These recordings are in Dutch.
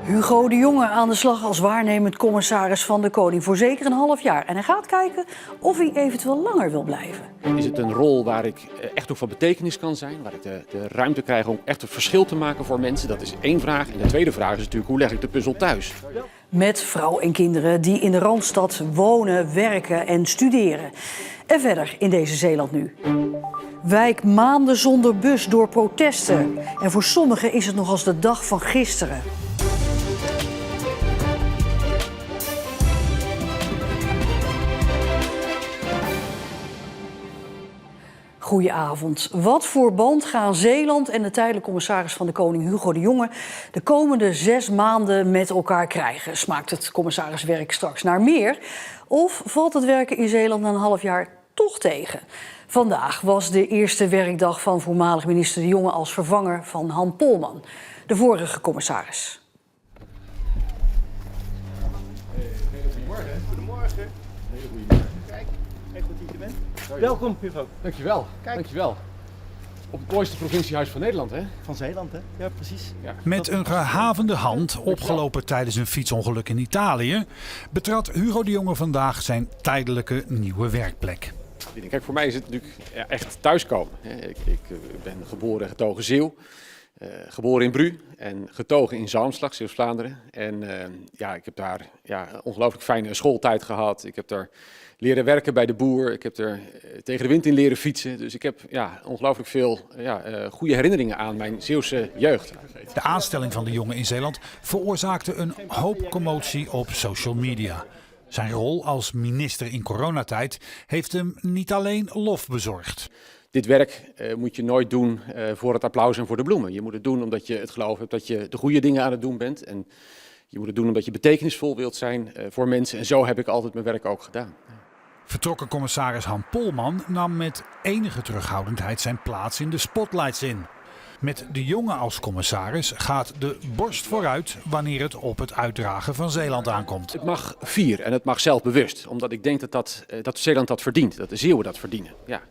Hugo de Jonge aan de slag als waarnemend commissaris van de Koning voor zeker een half jaar. En hij gaat kijken of hij eventueel langer wil blijven. Is het een rol waar ik echt ook van betekenis kan zijn? Waar ik de ruimte krijg om echt een verschil te maken voor mensen? Dat is één vraag. En de tweede vraag is natuurlijk, hoe leg ik de puzzel thuis? Met vrouw en kinderen die in de Randstad wonen, werken en studeren. En verder in deze Zeeland nu. Wijk maanden zonder bus door protesten. En voor sommigen is het nog als de dag van gisteren. Goedenavond. Wat voor band gaan Zeeland en de tijdelijk commissaris van de Koning Hugo de Jonge de komende 6 maanden met elkaar krijgen? Smaakt het commissariswerk straks naar meer? Of valt het werken in Zeeland na een half jaar toch tegen? Vandaag was de eerste werkdag van voormalig minister De Jonge als vervanger van Han Polman, de vorige commissaris. Goedemorgen. Goedemorgen. Kijk, echt goed dat je bent. Welkom, Hugo. Dankjewel. Kijk. Dankjewel. Op het mooiste provinciehuis van Nederland, hè? Van Zeeland, hè? Ja, precies. Ja. Met een gehavende hand, opgelopen tijdens een fietsongeluk in Italië, betrad Hugo de Jonge vandaag zijn tijdelijke nieuwe werkplek. Kijk, voor mij is het natuurlijk echt thuiskomen. Ik ben geboren en getogen Zeeuw. Geboren in Bru en getogen in Zalmslag, Zeeuws-Vlaanderen. En ik heb daar een ongelooflijk fijne schooltijd gehad. Ik heb daar leren werken bij de boer. Ik heb er tegen de wind in leren fietsen. Dus ik heb ongelooflijk veel goede herinneringen aan mijn Zeeuwse jeugd. De aanstelling van de Jonge in Zeeland veroorzaakte een hoop commotie op social media. Zijn rol als minister in coronatijd heeft hem niet alleen lof bezorgd. Dit werk moet je nooit doen voor het applaus en voor de bloemen. Je moet het doen omdat je het geloof hebt dat je de goede dingen aan het doen bent. En je moet het doen omdat je betekenisvol wilt zijn voor mensen. En zo heb ik altijd mijn werk ook gedaan. Vertrokken commissaris Han Polman nam met enige terughoudendheid zijn plaats in de spotlights in. Met de Jonge als commissaris gaat de borst vooruit wanneer het op het uitdragen van Zeeland aankomt. Het mag fier en het mag zelfbewust. Omdat ik denk dat Zeeland dat verdient. Dat de Zeeuwen dat verdienen. Ja.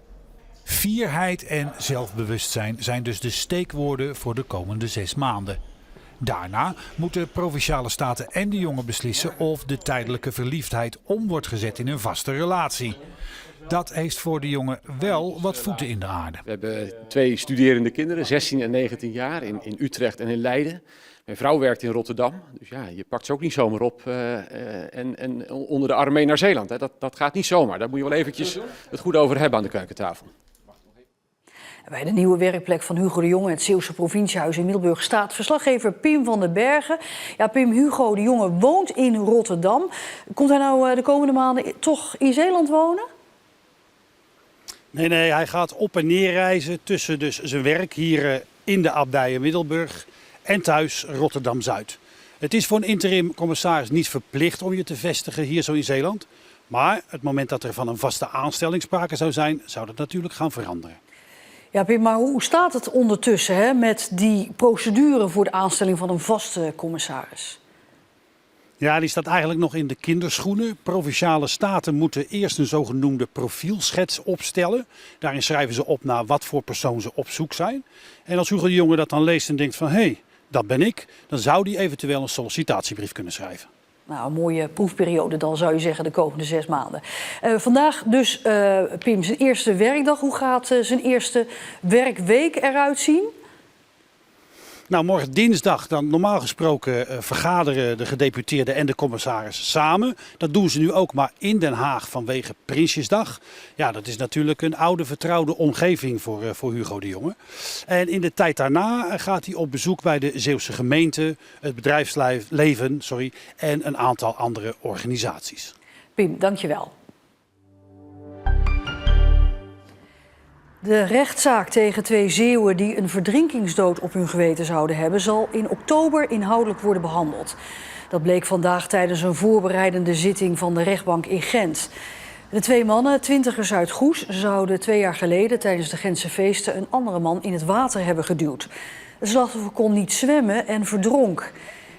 Fierheid en zelfbewustzijn zijn dus de steekwoorden voor de komende 6 maanden. Daarna moeten Provinciale Staten en de Jonge beslissen of de tijdelijke verliefdheid om wordt gezet in een vaste relatie. Dat heeft voor de Jonge wel wat voeten in de aarde. We hebben 2 studerende kinderen, 16 en 19 jaar, in Utrecht en in Leiden. Mijn vrouw werkt in Rotterdam, dus ja, je pakt ze ook niet zomaar op en onder de arm mee naar Zeeland. Hè. Dat gaat niet zomaar, daar moet je wel eventjes het goed over hebben aan de keukentafel. Bij de nieuwe werkplek van Hugo de Jonge, het Zeeuwse provinciehuis in Middelburg, staat verslaggever Pim van den Bergen. Ja, Pim, Hugo de Jonge woont in Rotterdam. Komt hij nou de komende maanden toch in Zeeland wonen? Nee, hij gaat op en neer reizen tussen dus zijn werk hier in de abdij in Middelburg en thuis Rotterdam-Zuid. Het is voor een interim commissaris niet verplicht om je te vestigen hier zo in Zeeland. Maar het moment dat er van een vaste aanstelling sprake zou zijn, zou dat natuurlijk gaan veranderen. Ja, Pim, maar hoe staat het ondertussen met die procedure voor de aanstelling van een vaste commissaris? Ja, die staat eigenlijk nog in de kinderschoenen. Provinciale staten moeten eerst een zogenoemde profielschets opstellen. Daarin schrijven ze op naar wat voor persoon ze op zoek zijn. En als Hugo de Jonge dat dan leest en denkt van hé, dat ben ik, dan zou die eventueel een sollicitatiebrief kunnen schrijven. Nou, een mooie proefperiode dan, zou je zeggen, de komende 6 maanden. Vandaag dus, Pim, zijn eerste werkdag. Hoe gaat zijn eerste werkweek eruit zien? Nou, morgen dinsdag, dan normaal gesproken vergaderen de gedeputeerden en de commissaris samen. Dat doen ze nu ook maar in Den Haag vanwege Prinsjesdag. Ja, dat is natuurlijk een oude vertrouwde omgeving voor Hugo de Jonge. En in de tijd daarna gaat hij op bezoek bij de Zeeuwse gemeente, het bedrijfsleven en een aantal andere organisaties. Pim, dankjewel. De rechtszaak tegen 2 Zeeuwen die een verdrinkingsdood op hun geweten zouden hebben, zal in oktober inhoudelijk worden behandeld. Dat bleek vandaag tijdens een voorbereidende zitting van de rechtbank in Gent. De 2 mannen, 20ers uit Goes, zouden 2 jaar geleden tijdens de Gentse feesten een andere man in het water hebben geduwd. Het slachtoffer kon niet zwemmen en verdronk.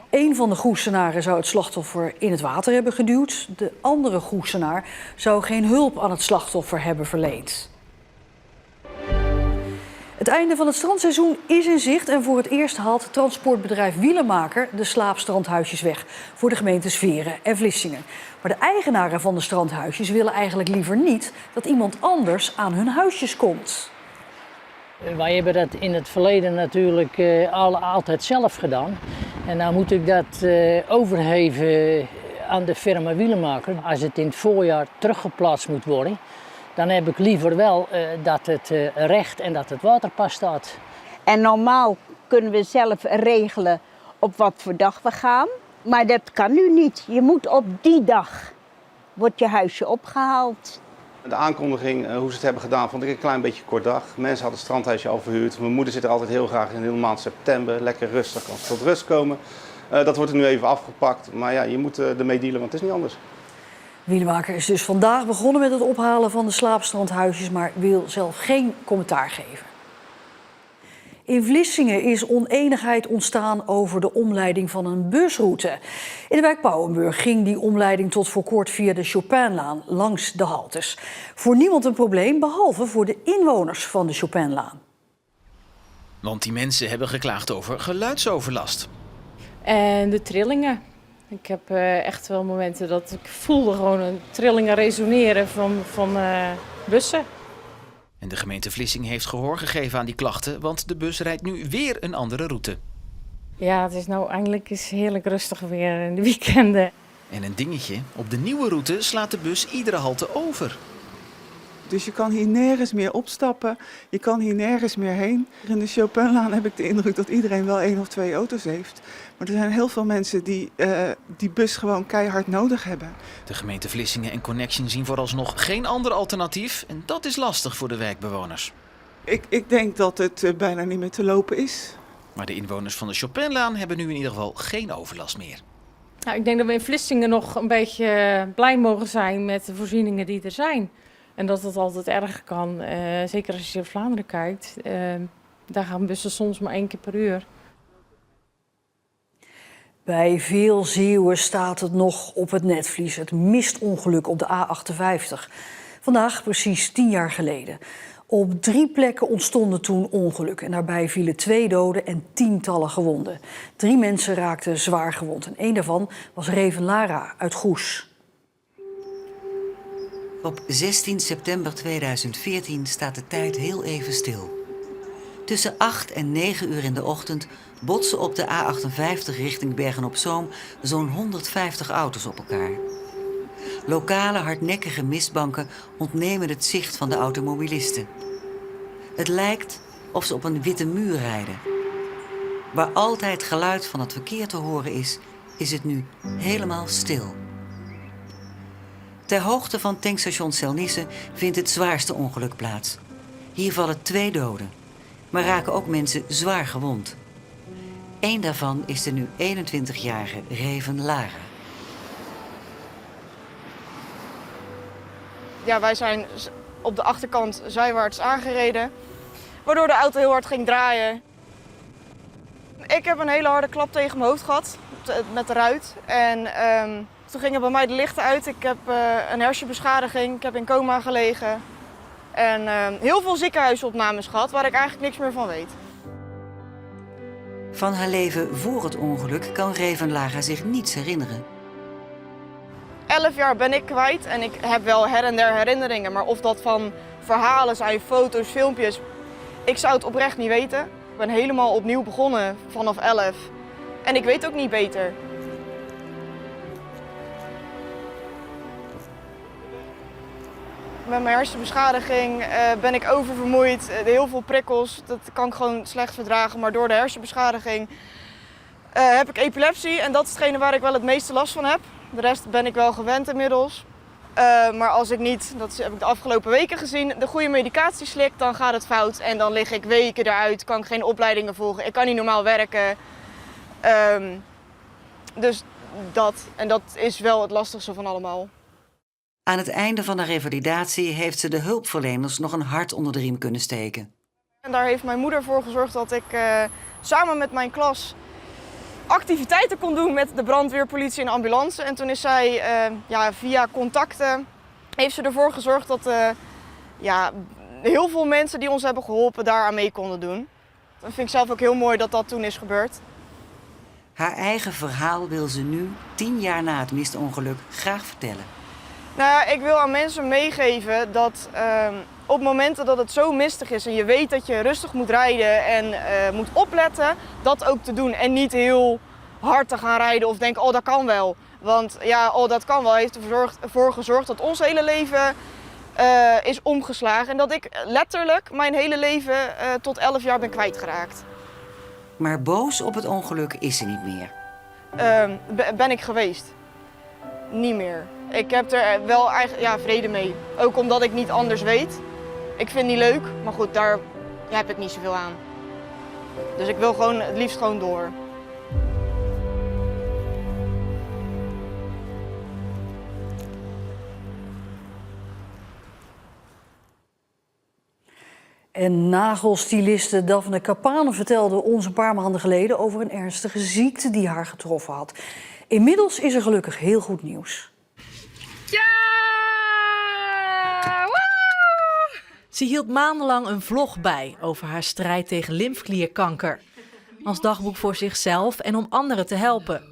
Eén van de Goesenaren zou het slachtoffer in het water hebben geduwd. De andere Goesenaar zou geen hulp aan het slachtoffer hebben verleend. Het einde van het strandseizoen is in zicht en voor het eerst haalt transportbedrijf Wielenmaker de slaapstrandhuisjes weg voor de gemeentes Veren en Vlissingen. Maar de eigenaren van de strandhuisjes willen eigenlijk liever niet dat iemand anders aan hun huisjes komt. Wij hebben dat in het verleden natuurlijk altijd zelf gedaan. En nou moet ik dat overgeven aan de firma Wielenmaker. Als het in het voorjaar teruggeplaatst moet worden, dan heb ik liever wel dat het recht en dat het waterpas staat. En normaal kunnen we zelf regelen op wat voor dag we gaan. Maar dat kan nu niet. Je moet op die dag, wordt je huisje opgehaald. De aankondiging, hoe ze het hebben gedaan, vond ik een klein beetje kort dag. Mensen hadden het strandhuisje al verhuurd. Mijn moeder zit er altijd heel graag in de hele maand september. Lekker rustig, kan tot rust komen. Dat wordt er nu even afgepakt. Maar ja, je moet ermee dealen, want het is niet anders. Wielenmaker is dus vandaag begonnen met het ophalen van de slaapstrandhuisjes, maar wil zelf geen commentaar geven. In Vlissingen is onenigheid ontstaan over de omleiding van een busroute. In de wijk Pauwenburg ging die omleiding tot voor kort via de Chopinlaan langs de haltes. Voor niemand een probleem, behalve voor de inwoners van de Chopinlaan. Want die mensen hebben geklaagd over geluidsoverlast. En de trillingen. Ik heb echt wel momenten dat ik voelde gewoon een trillingen resoneren van bussen. En de gemeente Vlissingen heeft gehoor gegeven aan die klachten, want de bus rijdt nu weer een andere route. Ja, het is nou eindelijk eens heerlijk rustig weer in de weekenden. En een dingetje, op de nieuwe route slaat de bus iedere halte over. Dus je kan hier nergens meer opstappen, je kan hier nergens meer heen. In de Chopinlaan heb ik de indruk dat iedereen wel 1 of 2 auto's heeft. Maar er zijn heel veel mensen die die bus gewoon keihard nodig hebben. De gemeente Vlissingen en Connection zien vooralsnog geen ander alternatief. En dat is lastig voor de wijkbewoners. Ik denk dat het bijna niet meer te lopen is. Maar de inwoners van de Chopinlaan hebben nu in ieder geval geen overlast meer. Nou, ik denk dat we in Vlissingen nog een beetje blij mogen zijn met de voorzieningen die er zijn. En dat het altijd erger kan, zeker als je in Vlaanderen kijkt. Daar gaan bussen soms maar 1 keer per uur. Bij veel Zeeuwen staat het nog op het netvlies, het mistongeluk op de A58. Vandaag precies 10 jaar geleden. Op 3 plekken ontstonden toen ongelukken en daarbij vielen 2 doden en tientallen gewonden. 3 mensen raakten zwaar gewond en 1 daarvan was Reven Lara uit Goes. Op 16 september 2014 staat de tijd heel even stil. Tussen 8 en 9 uur in de ochtend botsen op de A58 richting Bergen-op-Zoom zo'n 150 auto's op elkaar. Lokale hardnekkige mistbanken ontnemen het zicht van de automobilisten. Het lijkt of ze op een witte muur rijden. Waar altijd geluid van het verkeer te horen is het nu helemaal stil. Ter hoogte van tankstation Selnisse vindt het zwaarste ongeluk plaats. Hier vallen 2 doden, maar raken ook mensen zwaar gewond. 1 daarvan is de nu 21-jarige Reven Lara. Ja, wij zijn op de achterkant zijwaarts aangereden, waardoor de auto heel hard ging draaien. Ik heb een hele harde klap tegen mijn hoofd gehad, met de ruit. En toen gingen bij mij de lichten uit. Ik heb een hersenbeschadiging, ik heb in coma gelegen. En heel veel ziekenhuisopnames gehad, waar ik eigenlijk niks meer van weet. Van haar leven voor het ongeluk kan Reven Lara zich niets herinneren. 11 jaar ben ik kwijt en ik heb wel her en der herinneringen. Maar of dat van verhalen zijn, foto's, filmpjes, ik zou het oprecht niet weten. Ik ben helemaal opnieuw begonnen vanaf 11 en ik weet ook niet beter. Met mijn hersenbeschadiging ben ik oververmoeid, heel veel prikkels, dat kan ik gewoon slecht verdragen. Maar door de hersenbeschadiging heb ik epilepsie en dat is hetgene waar ik wel het meeste last van heb. De rest ben ik wel gewend inmiddels. Maar als ik niet, dat heb ik de afgelopen weken gezien, de goede medicatie slik, dan gaat het fout. En dan lig ik weken eruit, kan ik geen opleidingen volgen, ik kan niet normaal werken. Dus dat, en dat is wel het lastigste van allemaal. Aan het einde van de revalidatie heeft ze de hulpverleners nog een hart onder de riem kunnen steken. En daar heeft mijn moeder voor gezorgd dat ik samen met mijn klas activiteiten kon doen met de brandweer, politie en ambulance. En toen is zij via contacten heeft ze ervoor gezorgd dat heel veel mensen die ons hebben geholpen daar aan mee konden doen. Dat vind ik zelf ook heel mooi dat dat toen is gebeurd. Haar eigen verhaal wil ze nu, 10 jaar na het mistongeluk, graag vertellen. Nou ja, ik wil aan mensen meegeven dat op momenten dat het zo mistig is en je weet dat je rustig moet rijden en moet opletten, dat ook te doen. En niet heel hard te gaan rijden of denken, oh dat kan wel. Want ja, oh dat kan wel, heeft ervoor gezorgd dat ons hele leven is omgeslagen. En dat ik letterlijk mijn hele leven tot 11 jaar ben kwijtgeraakt. Maar boos op het ongeluk is ze niet meer. Ben ik geweest. Niet meer. Ik heb er wel eigenlijk vrede mee. Ook omdat ik niet anders weet. Ik vind die leuk, maar goed, daar heb ik niet zoveel aan. Dus ik wil gewoon het liefst gewoon door. En nagelstyliste Daphne Capan vertelde ons een paar maanden geleden over een ernstige ziekte die haar getroffen had. Inmiddels is er gelukkig heel goed nieuws. Ja! Woe! Ze hield maandenlang een vlog bij over haar strijd tegen lymfeklierkanker. Als dagboek voor zichzelf en om anderen te helpen.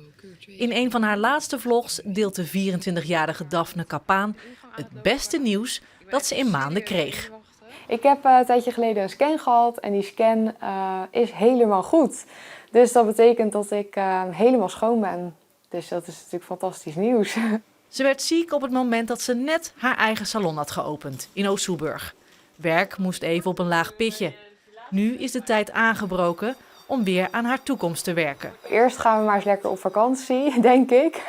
In een van haar laatste vlogs deelt de 24-jarige Daphne Capan het beste nieuws dat ze in maanden kreeg. Ik heb een tijdje geleden een scan gehad en die scan is helemaal goed. Dus dat betekent dat ik helemaal schoon ben. Dus dat is natuurlijk fantastisch nieuws. Ze werd ziek op het moment dat ze net haar eigen salon had geopend in Oost-Soeburg. Werk moest even op een laag pitje. Nu is de tijd aangebroken om weer aan haar toekomst te werken. Eerst gaan we maar eens lekker op vakantie, denk ik.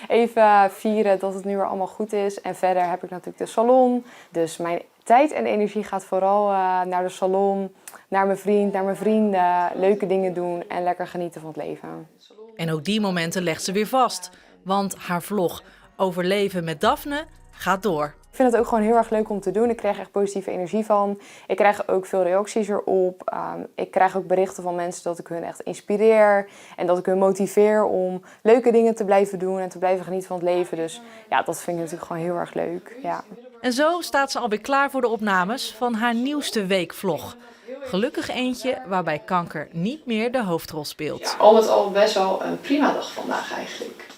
Even vieren dat het nu weer allemaal goed is. En verder heb ik natuurlijk de salon. Dus mijn tijd en energie gaat vooral naar de salon, naar mijn vriend, naar mijn vrienden. Leuke dingen doen en lekker genieten van het leven. En ook die momenten legt ze weer vast. Want haar vlog Overleven met Daphne gaat door. Ik vind het ook gewoon heel erg leuk om te doen. Ik krijg echt positieve energie van. Ik krijg ook veel reacties erop. Ik krijg ook berichten van mensen dat ik hun echt inspireer. En dat ik hun motiveer om leuke dingen te blijven doen en te blijven genieten van het leven. Dus ja, dat vind ik natuurlijk gewoon heel erg leuk. Ja. En zo staat ze alweer klaar voor de opnames van haar nieuwste weekvlog. Gelukkig eentje waarbij kanker niet meer de hoofdrol speelt. Ja, al met al best wel een prima dag vandaag eigenlijk.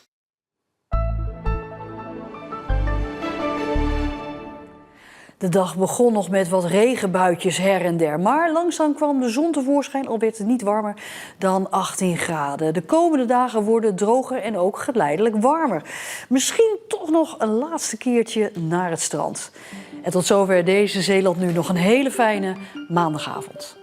De dag begon nog met wat regenbuitjes her en der. Maar langzaam kwam de zon tevoorschijn, al werd het niet warmer dan 18 graden. De komende dagen worden droger en ook geleidelijk warmer. Misschien toch nog een laatste keertje naar het strand. En tot zover deze Zeeland Nu. Nog een hele fijne maandagavond.